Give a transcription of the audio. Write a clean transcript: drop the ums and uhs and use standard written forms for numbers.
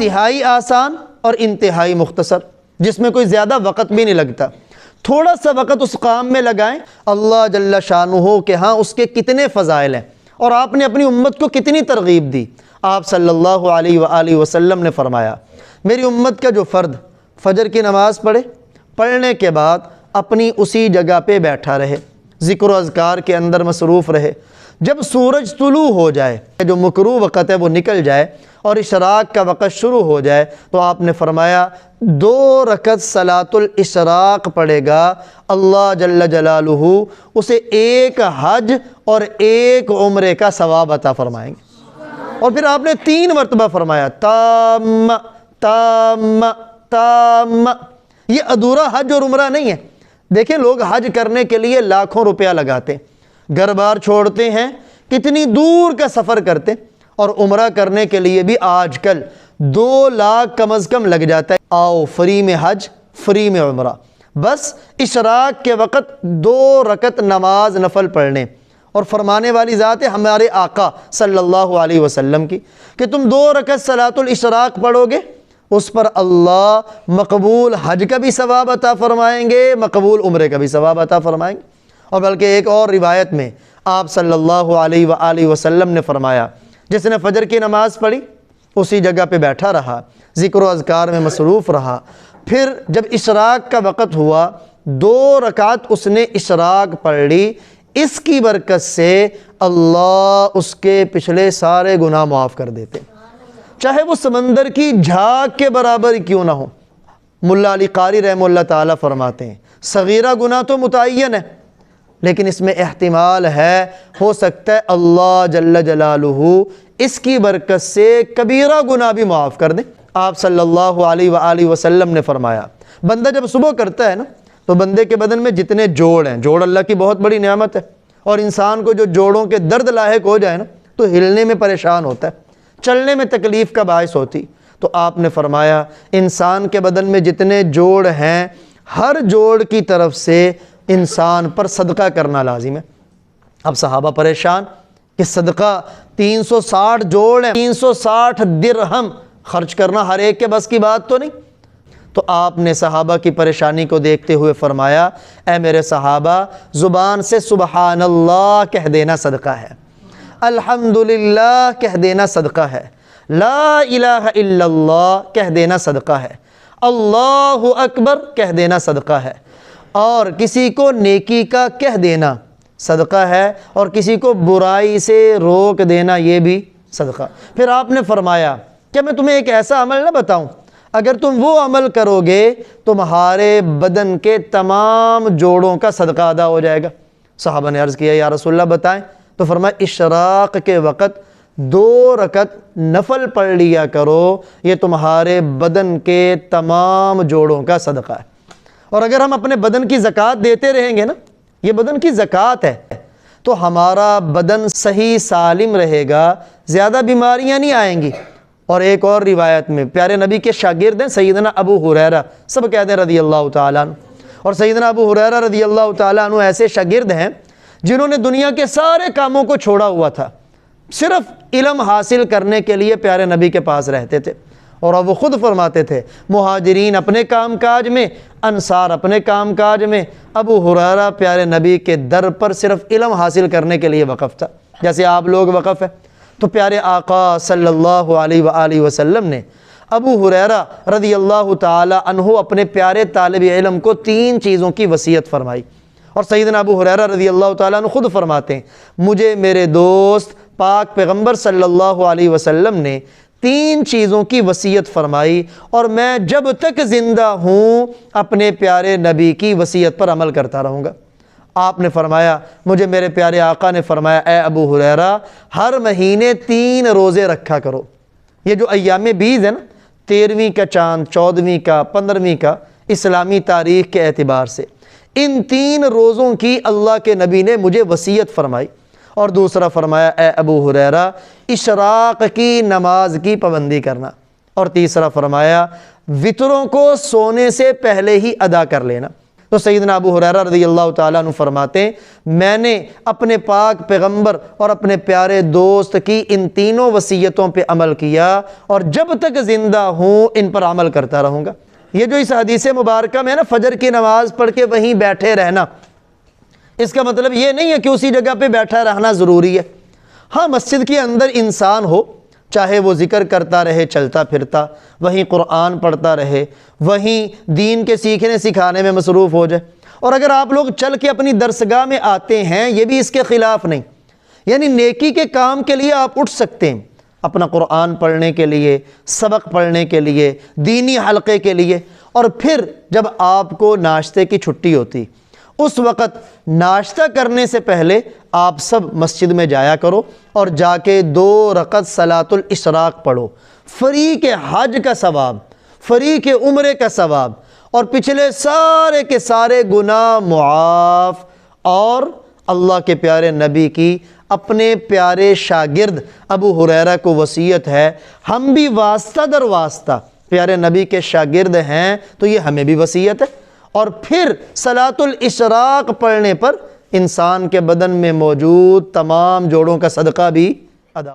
انتہائی آسان اور انتہائی مختصر، جس میں کوئی زیادہ وقت بھی نہیں لگتا۔ تھوڑا سا وقت اس کام میں لگائیں، اللہ جل شانہ کے ہاں اس کے کتنے فضائل ہیں، اور آپ نے اپنی امت کو کتنی ترغیب دی۔ آپ صلی اللہ علیہ وآلہ وسلم نے فرمایا، میری امت کا جو فرد فجر کی نماز پڑھنے کے بعد اپنی اسی جگہ پہ بیٹھا رہے، ذکر و اذکار کے اندر مصروف رہے، جب سورج طلوع ہو جائے، جو مکروہ وقت ہے وہ نکل جائے اور اشراق کا وقت شروع ہو جائے، تو آپ نے فرمایا 2 رکعت صلاۃ الاشراق پڑھے گا، اللہ جل جلالہ اسے 1 حج اور 1 عمرے کا ثواب عطا فرمائیں گے۔ اور پھر آپ نے 3 مرتبہ فرمایا تام تام تام۔ یہ ادھورا حج اور عمرہ نہیں ہے۔ دیکھیں لوگ حج کرنے کے لیے لاکھوں روپیہ لگاتے ہیں، گھر بار چھوڑتے ہیں، کتنی دور کا سفر کرتے ہیں، اور عمرہ کرنے کے لیے بھی آج کل 2 لاکھ کم از کم لگ جاتا ہے۔ آؤ فری میں حج، فری میں عمرہ، بس اشراق کے وقت 2 رکعت نماز نفل پڑھنے، اور فرمانے والی ذات ہے ہمارے آقا صلی اللہ علیہ وسلم کی کہ تم 2 رکعت صلاۃ الاشراق پڑھو گے، اس پر اللہ مقبول حج کا بھی ثواب عطا فرمائیں گے، مقبول عمرے کا بھی ثواب عطا فرمائیں گے۔ اور بلکہ ایک اور روایت میں آپ صلی اللہ علیہ وآلہ وسلم نے فرمایا، جس نے فجر کی نماز پڑھی اسی جگہ پہ بیٹھا رہا، ذکر و اذکار میں مصروف رہا، پھر جب اشراق کا وقت ہوا 2 رکعت اس نے اشراق پڑھ لی، اس کی برکت سے اللہ اس کے پچھلے سارے گناہ معاف کر دیتے، چاہے وہ سمندر کی جھاگ کے برابر کیوں نہ ہو۔ ملا علی قاری رحمہ اللہ تعالیٰ فرماتے ہیں صغیرہ گناہ تو متعین ہے، لیکن اس میں احتمال ہے، ہو سکتا ہے اللہ جل جلالہ اس کی برکت سے کبیرہ گناہ بھی معاف کر دیں۔ آپ صلی اللہ علیہ وآلہ وسلم نے فرمایا، بندہ جب صبح کرتا ہے نا تو بندے کے بدن میں جتنے جوڑ ہیں، جوڑ اللہ کی بہت بڑی نعمت ہے، اور انسان کو جو جوڑوں کے درد لاحق ہو جائے نا تو ہلنے میں پریشان ہوتا ہے، چلنے میں تکلیف کا باعث ہوتی، تو آپ نے فرمایا انسان کے بدن میں جتنے جوڑ ہیں ہر جوڑ کی طرف سے انسان پر صدقہ کرنا لازم ہے۔ اب صحابہ پریشان کہ صدقہ 360 جوڑ ہیں، 360 درہم خرچ کرنا ہر ایک کے بس کی بات تو نہیں۔ تو آپ نے صحابہ کی پریشانی کو دیکھتے ہوئے فرمایا، اے میرے صحابہ، زبان سے سبحان اللہ کہہ دینا صدقہ ہے، الحمدللہ کہہ دینا صدقہ ہے، لا الہ الا اللہ کہہ دینا صدقہ ہے، اللہ اکبر کہہ دینا صدقہ ہے، اور کسی کو نیکی کا کہہ دینا صدقہ ہے، اور کسی کو برائی سے روک دینا یہ بھی صدقہ۔ پھر آپ نے فرمایا کیا میں تمہیں ایک ایسا عمل نہ بتاؤں، اگر تم وہ عمل کرو گے تمہارے بدن کے تمام جوڑوں کا صدقہ ادا ہو جائے گا۔ صحابہ نے عرض کیا یا رسول اللہ بتائیں، تو فرمایا اشراق کے وقت 2 رکعت نفل پڑھ لیا کرو، یہ تمہارے بدن کے تمام جوڑوں کا صدقہ ہے۔ اور اگر ہم اپنے بدن کی زکوٰۃ دیتے رہیں گے نا، یہ بدن کی زکوٰۃ ہے، تو ہمارا بدن صحیح سالم رہے گا، زیادہ بیماریاں نہیں آئیں گی۔ اور ایک اور روایت میں پیارے نبی کے شاگرد ہیں سیدنا ابو ہریرہ، سب کہتے ہیں رضی اللہ تعالیٰ عنہ، اور سیدنا ابو ہریرہ رضی اللہ تعالیٰ عنہ ایسے شاگرد ہیں جنہوں نے دنیا کے سارے کاموں کو چھوڑا ہوا تھا، صرف علم حاصل کرنے کے لیے پیارے نبی کے پاس رہتے تھے۔ اور اب وہ خود فرماتے تھے مہاجرین اپنے کام کاج میں، انصار اپنے کام کاج میں، ابو ہریرہ پیارے نبی کے در پر صرف علم حاصل کرنے کے لیے وقف تھا، جیسے آپ لوگ وقف ہیں۔ تو پیارے آقا صلی اللہ علیہ وآلہ وسلم نے ابو ہریرہ رضی اللہ تعالی عنہ اپنے پیارے طالب علم کو 3 چیزوں کی وصیت فرمائی، اور سیدنا ابو ہریرہ رضی اللہ تعالیٰ عنہ خود فرماتے ہیں مجھے میرے دوست پاک پیغمبر صلی اللہ علیہ وسلم نے 3 چیزوں کی وصیت فرمائی، اور میں جب تک زندہ ہوں اپنے پیارے نبی کی وصیت پر عمل کرتا رہوں گا۔ آپ نے فرمایا، مجھے میرے پیارے آقا نے فرمایا اے ابو ہریرہ ہر مہینے 3 روزے رکھا کرو۔ یہ جو ایام بیز ہے نا، 13ویں کا چاند، 14ویں کا، 15ویں کا، اسلامی تاریخ کے اعتبار سے ان 3 روزوں کی اللہ کے نبی نے مجھے وصیت فرمائی۔ اور دوسرا فرمایا اے ابو ہریرہ اشراق کی نماز کی پابندی کرنا، اور تیسرا فرمایا وطروں کو سونے سے پہلے ہی ادا کر لینا۔ تو سیدنا ابو ہریرہ رضی اللہ تعالیٰ عنہ فرماتے ہیں میں نے اپنے پاک پیغمبر اور اپنے پیارے دوست کی ان تینوں وصیتوں پہ عمل کیا اور جب تک زندہ ہوں ان پر عمل کرتا رہوں گا۔ یہ جو اس حدیث مبارکہ میں نا فجر کی نماز پڑھ کے وہیں بیٹھے رہنا، اس کا مطلب یہ نہیں ہے کہ اسی جگہ پہ بیٹھا رہنا ضروری ہے۔ ہاں مسجد کے اندر انسان ہو، چاہے وہ ذکر کرتا رہے چلتا پھرتا، وہیں قرآن پڑھتا رہے، وہیں دین کے سیکھنے سکھانے میں مصروف ہو جائے، اور اگر آپ لوگ چل کے اپنی درسگاہ میں آتے ہیں یہ بھی اس کے خلاف نہیں، یعنی نیکی کے کام کے لیے آپ اٹھ سکتے ہیں، اپنا قرآن پڑھنے کے لیے، سبق پڑھنے کے لیے، دینی حلقے کے لیے، اور پھر جب آپ کو ناشتے کی چھٹی ہوتی اس وقت ناشتہ کرنے سے پہلے آپ سب مسجد میں جایا کرو اور جا کے 2 رکعت صلاۃ الاشراق پڑھو، فریق حج کا ثواب، فریق عمرے کا ثواب، اور پچھلے سارے کے سارے گناہ معاف۔ اور اللہ کے پیارے نبی کی اپنے پیارے شاگرد ابو ہریرہ کو وصیت ہے، ہم بھی واسطہ در واسطہ پیارے نبی کے شاگرد ہیں تو یہ ہمیں بھی وصیت ہے۔ اور پھر صلاۃ الاشراق پڑھنے پر انسان کے بدن میں موجود تمام جوڑوں کا صدقہ بھی ادا